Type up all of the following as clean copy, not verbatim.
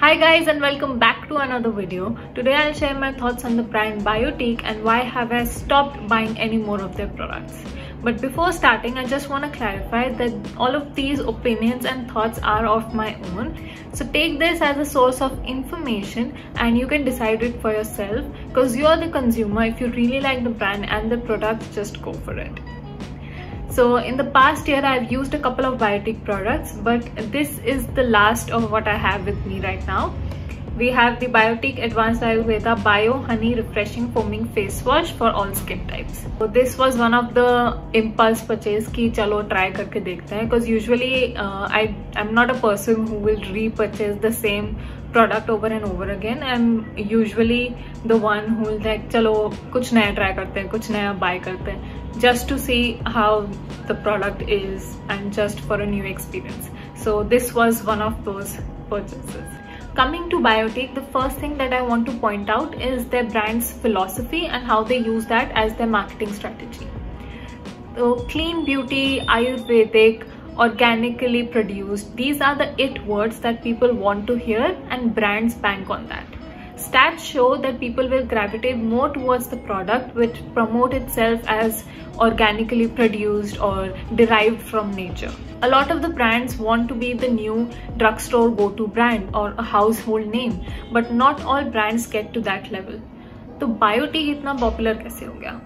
Hi guys and welcome back to another video. Today I'll share my thoughts on the brand Biotique and why have I stopped buying any more of their products. But before starting, I just want to clarify that all of these opinions and thoughts are of my own. So take this as a source of information and you can decide it for yourself because you're the consumer. If you really like the brand and the products, just go for it. So in the past year, I've used a couple of Biotique products, but this is the last of what I have with me right now. We have the Biotique Advanced Ayurveda Bio Honey Refreshing Foaming Face Wash for all skin types. So this was one of the impulse purchase ki chalo try karke dekhte hain, because usually I'm not a person who will repurchase the same product over and over again. I'm usually the one who will like chalo kuch naya try karte hain, kuch naya buy karte hain, just to see how the product is and just for a new experience. So this was one of those purchases. Coming to Biotique, the first thing that I want to point out is their brand's philosophy and how they use that as their marketing strategy. So clean beauty, Ayurvedic, organically produced, these are the it words that people want to hear and brands bank on that. Stats show that people will gravitate more towards the product which promote itself as organically produced or derived from nature. A lot of the brands want to be the new drugstore go-to brand or a household name, but not all brands get to that level. So Biotique itna popular kaise ho gaya?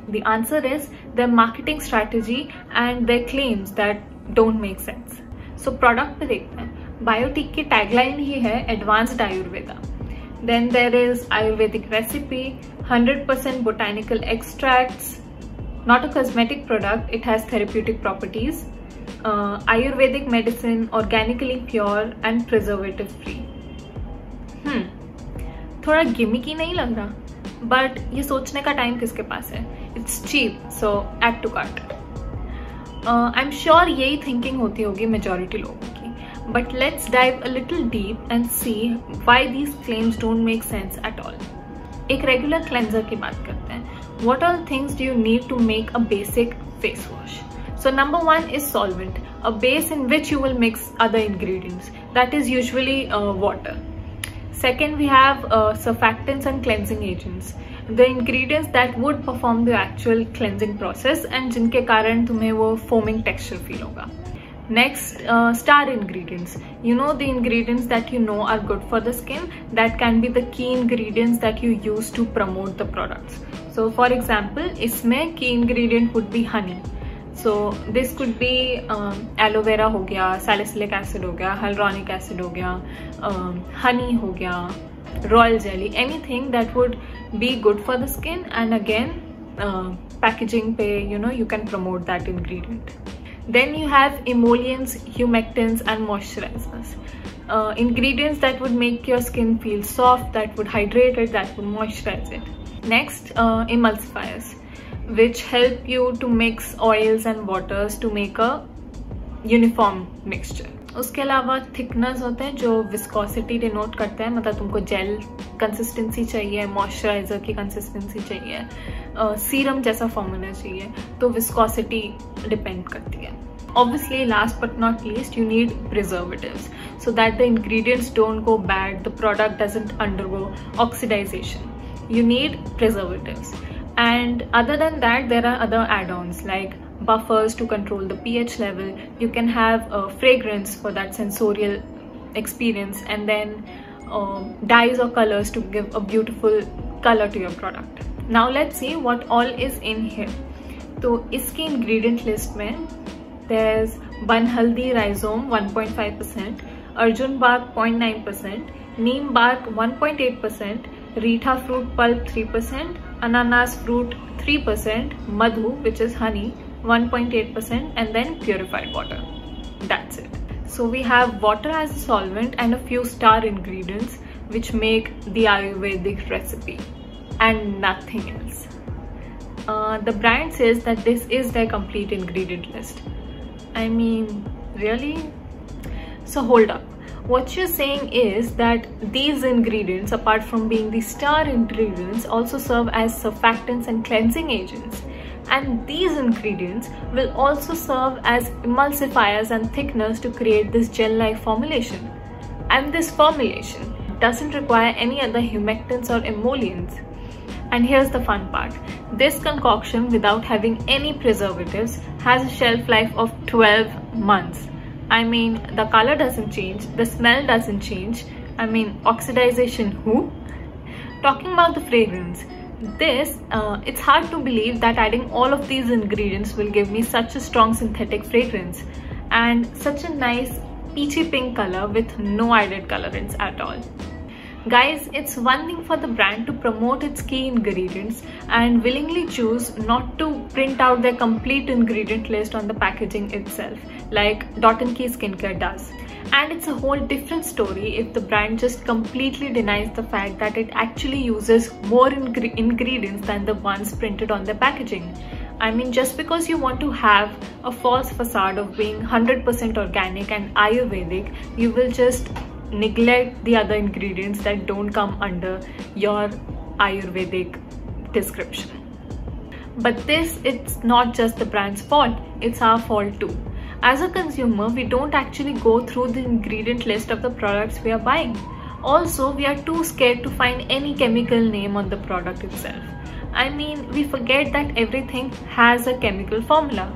The answer is their marketing strategy and their claims that don't make sense. So product पे देखते हैं. Biotique की tagline ही है Advanced Ayurveda. Then there is Ayurvedic recipe, 100% botanical extracts, not a cosmetic product, it has therapeutic properties, Ayurvedic medicine, organically pure and preservative free. थोड़ा gimmicky नहीं लग रहा, but ये सोचने का time किसके पास है? It's cheap, so add to cart. I'm sure यही thinking होती होगी majority लोगों की. But let's dive a little deep and see why these claims don't make sense at all. एक regular cleanser की बात करते हैं. What all things do you need to make a basic face wash? So number one is solvent, a base in which you will mix other ingredients. That is usually water. Second, we have surfactants and cleansing agents. The ingredients that would perform the actual cleansing process and जिनके कारण तुम्हें वो foaming texture feel होगा. Next, star ingredients. You know the ingredients that you know are good for the skin, that can be the key ingredients that you use to promote the products. So for example, इसमें key ingredient would be honey. So this could be aloe vera हो गया, salicylic acid हो गया, hyaluronic acid हो गया, honey हो गया, royal jelly, anything that would be good for the skin. And again, packaging पे you can promote that ingredient. Then you have emollients, humectants and moisturizers. Ingredients that would make your skin feel soft, that would hydrate it, that would moisturize it. Next, emulsifiers, which help you to mix oils and waters to make a uniform mixture. उसके अलावा thickness होते हैं जो viscosity denote करते हैं, मतलब तुमको jail consistency चाहिए, मॉइस्चराइजर की कंसिस्टेंसी चाहिए, सीरम जैसा फॉर्मूला चाहिए, तो विस्कोसिटी डिपेंड करती है. Obviously, last but not least, you need preservatives so that the ingredients don't go bad, the product doesn't undergo oxidization. You need preservatives. And other than that, there are other add-ons like buffers to control the pH level. You can have a fragrance for that sensorial experience, and then dyes or colors to give a beautiful color to your product. Now let's see what all is in here. तो इसकी ingredient list में there's Banhaldi rhizome 1.5%, Arjun bark 0.9%, Neem bark 1.8%, Rita fruit pulp 3%, Ananas fruit 3%, Madhu, which is honey, 1.8%, and then purified water. That's it. So we have water as a solvent and a few star ingredients which make the Ayurvedic recipe and nothing else. The brand says that this is their complete ingredient list. I mean, really? So hold up. What you're saying is that these ingredients, apart from being the star ingredients, also serve as surfactants and cleansing agents. And these ingredients will also serve as emulsifiers and thickeners to create this gel-like formulation. And this formulation doesn't require any other humectants or emollients. And here's the fun part. This concoction, without having any preservatives, has a shelf life of 12 months. I mean, the color doesn't change, the smell doesn't change. I mean, oxidization who? Talking about the fragrance, it's hard to believe that adding all of these ingredients will give me such a strong synthetic fragrance and such a nice peachy pink color with no added colorants at all. Guys, it's one thing for the brand to promote its key ingredients and willingly choose not to print out their complete ingredient list on the packaging itself, like Dot & Key Skincare does. And it's a whole different story if the brand just completely denies the fact that it actually uses more ingredients than the ones printed on their packaging. I mean, just because you want to have a false facade of being 100% organic and Ayurvedic, you will just neglect the other ingredients that don't come under your Ayurvedic description. But it's not just the brand's fault, it's our fault too. As a consumer, we don't actually go through the ingredient list of the products we are buying. Also, we are too scared to find any chemical name on the product itself. I mean, we forget that everything has a chemical formula.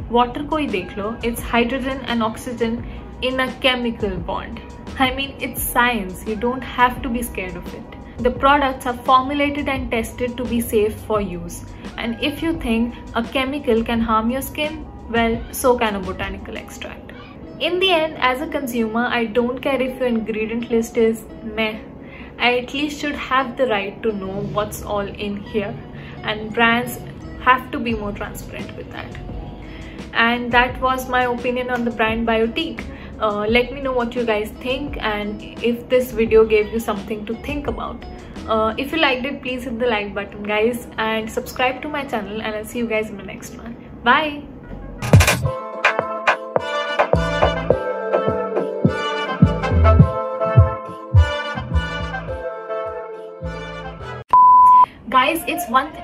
Water koi dekh lo, it's hydrogen and oxygen in a chemical bond. I mean, it's science, you don't have to be scared of it. The products are formulated and tested to be safe for use. And if you think a chemical can harm your skin, well, so can a botanical extract. In the end, as a consumer, I don't care if your ingredient list is meh. I at least should have the right to know what's all in here. And brands have to be more transparent with that. And that was my opinion on the brand Biotique. Let me know what you guys think and if this video gave you something to think about. If you liked it, please hit the like button, guys, and subscribe to my channel, and I'll see you guys in the next one. Bye! Guys, it's one thing.